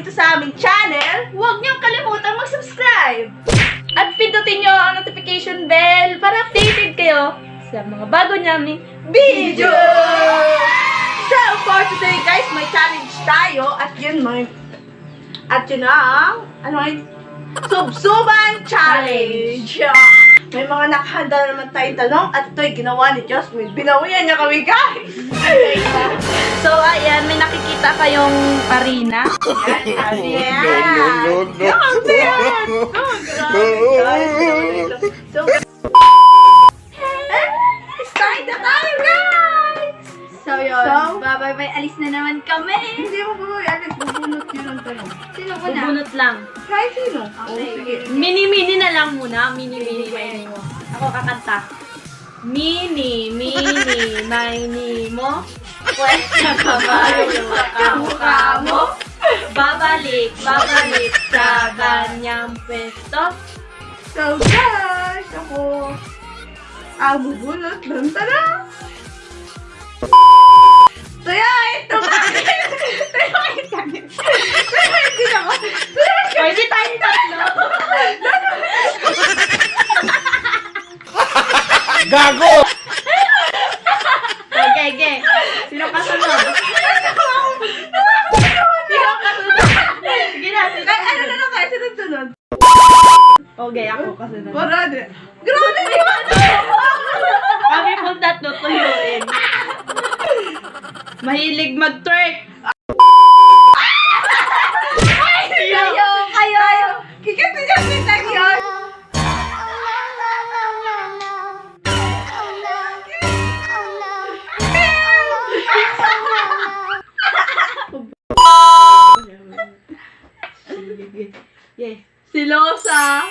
dito sa aming channel, huwag niyong kalimutan mag-subscribe. At pindutin niyo ang notification bell para updated kayo sa mga bago naming video. So, for today guys, may challenge tayo. At yun ang, Subsuban Challenge. May mga nakahanda naman tayong tanong at ito'y ginawa ni Jasmine. Binawian niya kami, guys! So, ayan, may nakikita kayong arena. Ayan! So, start na tayo, guys! So yun, bye-bye, alis na naman kami. Hindi mo ba alis, bubunot yun ang tanong. Sino ko na? Bubunot lang. Kahit sino? Okay. Sige. Mini-mini na lang muna. Mini-mini, mini mo. Ako kakanta. Mini, mini mo. Pwesta ka ba yung mukha mo? Babalik sa ganyang pwesto. So guys, ako ang bubunot ng tanong. So yeah, ito Pwede tayong tatlo. Gago! Okay. Sino kasunod? Sige na, sige na. Ano na lang kayo, sunod-sunod. Okay, ako kasunod. Para di. Grabe di ba? Kami pong tatlo tuyuin. Mahilig mag-twerk. Kayo. Kikita niya sila yun. Yeah. Silosa.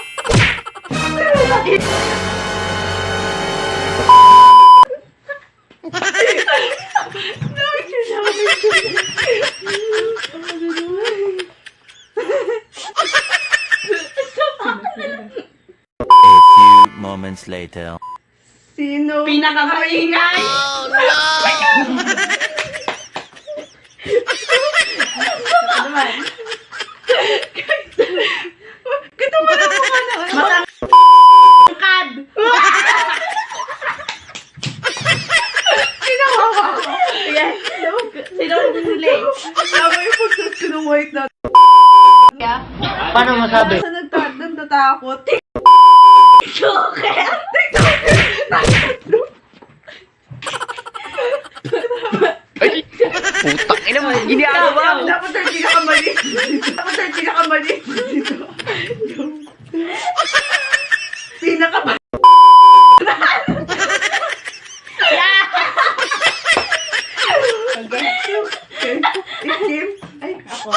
A few moments later. Sino? Pinakamaingay. Katawa mo ka na. Matangkad. Pinawawa ko. Yes. Sino ang huli? Tama yung pagkat ko ng white na. Paano masabi? Sa nagtatakot. Joker. Putang ina mo, ginagawa mo. Dapat 30 na kamali. Dapat 30 na kamali. Pinaka Ikim. Ay, ako.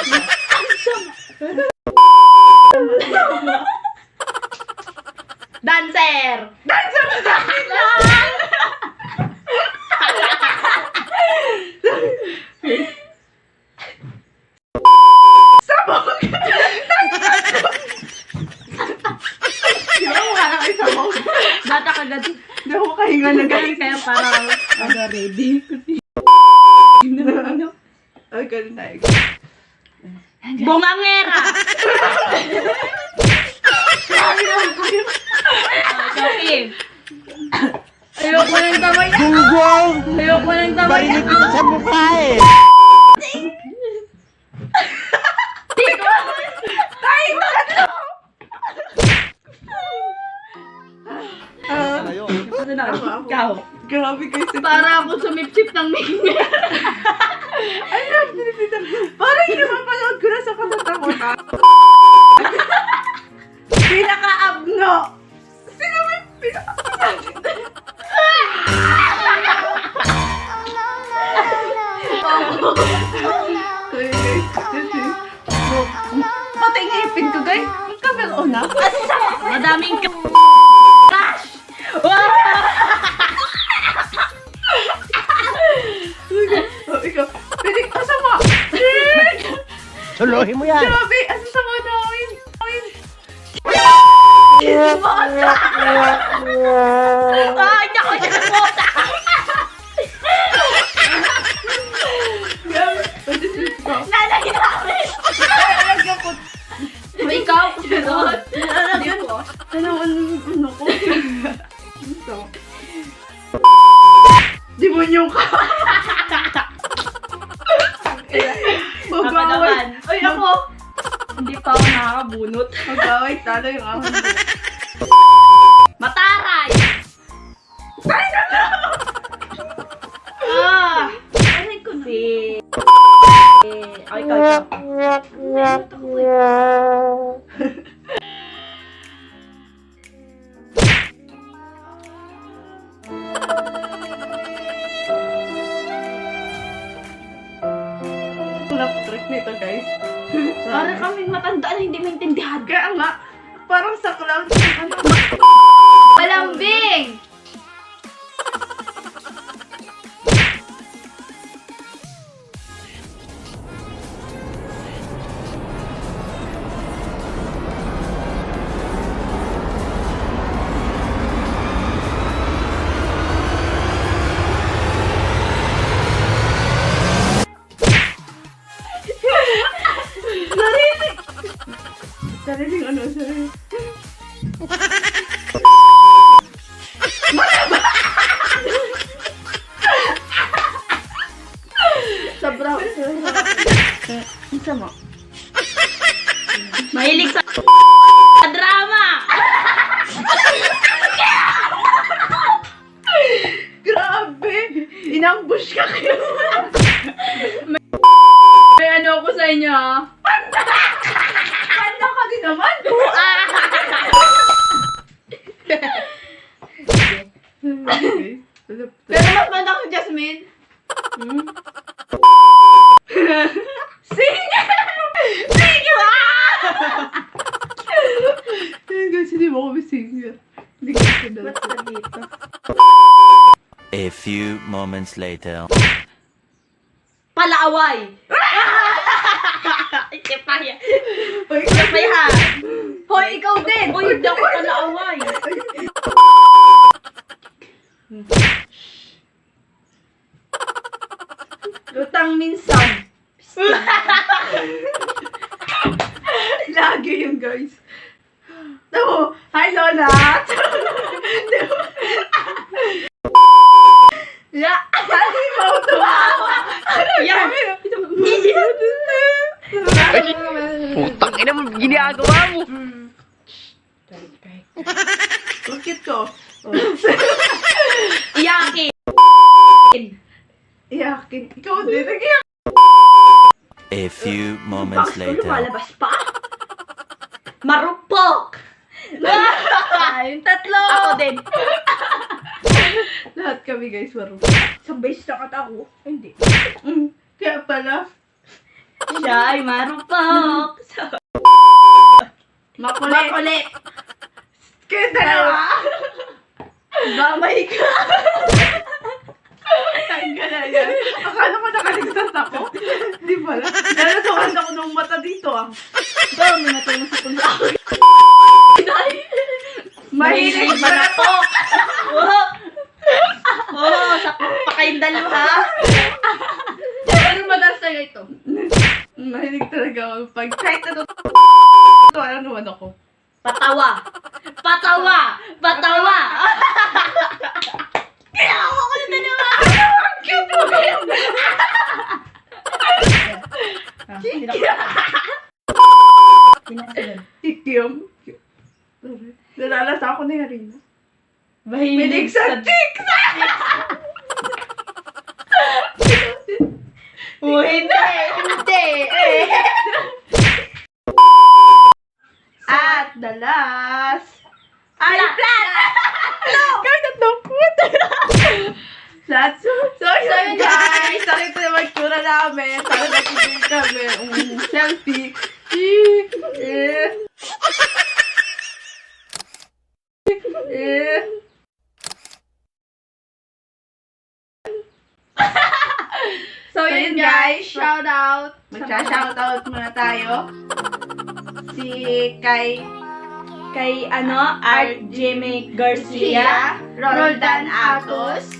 Dancer. Dancer mo sa akin lang! Sabog! Di ba mukha na kayo sabog? Bata kagad. Di ako kahinga na guys. Kaya parang ready. Ay, ganun tayo. Bungangera. Sophie. Ayoko ng tamay. Gunggong! Ayoko ng tamay. Barinig kita sa mukha eh! Ay, tatlo! Ano na? Ikaw. Grabe kayo sa... Para ako sumipsip ng mingme. Ay, nagpinipitan. Parang hindi naman panood ko na sa katatakutan. Pinaka-abno! Sino ba yung pinaka-abno? Pati ngipin ko, guys. Ang kamero na. Madaming cash. Ikaw, pinig ka sama. Suluhin mo yan! Grabe, ano sama namin? Ay, naku, siya na puta. Grabe, Nanay namin. Magaway. Ay, ako! Hindi pa ako nakakabunot. Magaway, talo yung ako. Mataray! Aray ko na. Ay, ikaw. Walang trick nito, guys. Para kaming matanda na hindi maintindihan. Kaya nga, parang sa cloud. Malambing! Sariling ano, sariling. Sobrang. Isa mo. Mahilig sa drama! Grabe! Inambush ka kayo. May ano ako sa inyo, ha? Panda ka din naman. Pero mas manda ko, Jasmine. Guys, hindi mo kami singer. Hindi ko siya dito? A few moments later. Palaaway! Ikipaya. Uy, Ikipaya. Hoy, ikaw din! Uy, hindi ako palaaway. Lutang minsan. Lagi yung guys. Tamo, hi Lola! Ya, hindi mo tumawa. Yan! Putang ina mo, ginagawa mo. Bakit ko? Iyakin! Iyakin. Ikaw din, nag-iyak. A few moments later. Lumalabas pa? Marupok! Yung tatlo! Ako din. Lahat kami guys, marunong. Sabay sakat ako. Hindi. Kaya pala, Siya ay marupok. makulit. Kaya dalawa. Gamay ka. Tangga na yan. Akala ko nakaligtas ako. Di pala. Nalatukan ako ng mata dito ah. Ba, may matulong sa punta ako. Mahilig ba na to? Oo, sakot pa kayong dalawa. Pero madalas tayo ito. Mahilig talaga ako. Pag kahit ano ano naman ako. Patawa. Patawa. Patawa. Kaya ako ko na naman. Ang cute mo kayo! Tikyom. Nalalas ako na yan rin. Mahilig sa chicks! Hindi. Hindi. At the last... Ay, Flat. flat! No! Kahit at lungkot! Flat. So yun guys! Sorry ito yung magtura namin. Sana nakikita kami. Selfie. So yun guys, shout out. Magsha-shoutout muna tayo. Si kay Art Jimmy Garcia, Roldan Atos,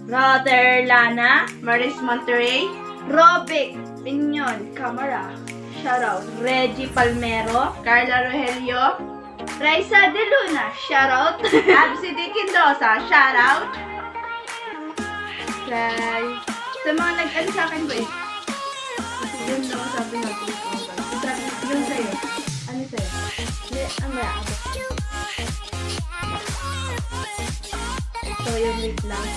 Brother Lana, Maris Monterrey, Robic Pinyon Camara. Shout out. Reggie Palmero, Carla Rogelio, Raisa De Luna. Shout out. Absi Di Quindosa, shoutout. Kay... Sa mga nag-ano sa akin ba eh? Kasi yun naman sabi natin. Yung sa'yo. Ano sa'yo? Ang may abot. So, yung wait lang.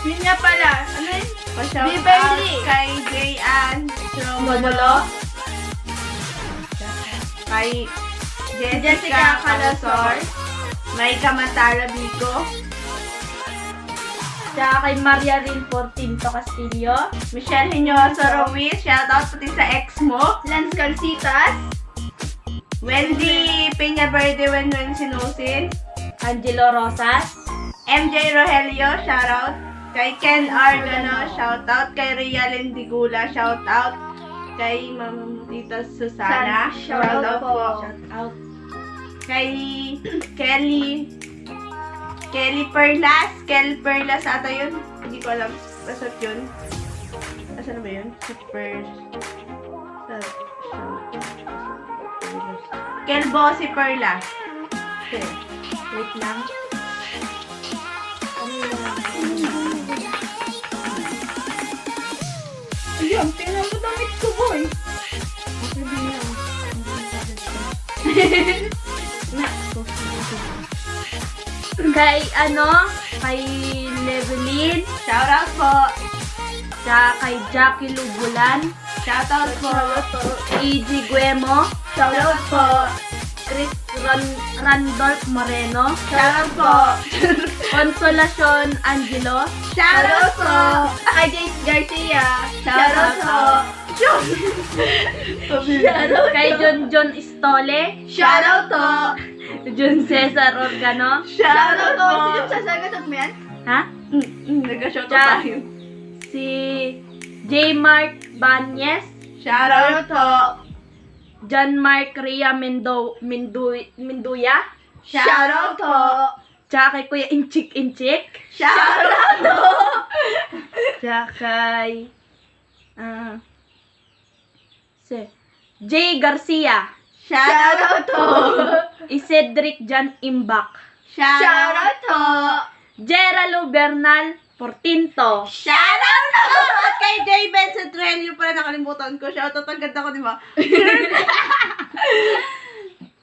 Yun nga pala. Ano yun? Pa-shout out Beverly. kay Jayan Modulo. Kay Jessica Calasor. May Kamatara Bico. Tsaka kay Maria Rin Portinto Castillo. Michelle Hinojosa Ruiz. Shoutout pati sa ex mo. Lance Calcitas. Wendy Peña Verde Wenwen Sinusin. Angelo Rosas. MJ Rogelio. Shoutout. Kay Ken Argano. Shoutout. Kay Rhea Lendigula. Shoutout. Kay Ma'am Tita Susana. Shoutout po. Shout out. Kay Kelly Perlas ata yun. Hindi ko alam. Basta yun. Asa na ba yun? Kelbosi Perlas. Okay. Wait lang. Ayun, tingnan mo damit ko, boy. Kay kay Levelyn. Shoutout po. Tsaka kay Jackie Lubulan. Shoutout po. E.G. Guemo. Shoutout po. Chris Randolph Moreno. Shoutout po. Consolacion Angelo. Shoutout po. Kay Jace Garcia. Shoutout po. Kay John Istole. Shoutout po. John Cesar Organo. Shoutout po. Sino sasagasot mo yan? Ha? Nag-shoutout Siya. tayo. Si J. Mark Banyes. Shoutout po. John Mark Ria Minduya. Shoutout po. Tsaka kay Kuya Inchik. Shoutout po. Tsaka kay J. Garcia. Shoutout po. Cedric Jan Imbak. Shoutout po. Geralo Bernal Portinto. Shoutout po. At kay Jay Ben Centrelio pala nakalimutan ko. Shoutout, ang ganda ko, di ba?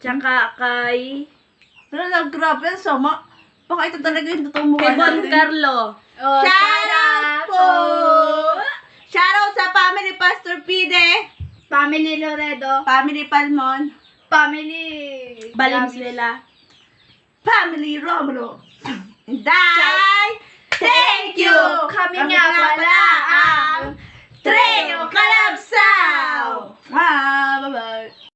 Tsaka kay Pero grabe, ang sama. Baka ito talaga yung totoong mukha Bon natin. Carlo. Shoutout po! Shoutout sa family Pastor Pide. Family Loredo. Family Palmon. Family Valenzuela. Family Romulo. Day! Thank you! Kami nga pala ang Trio Kalabsaw! Bye-bye!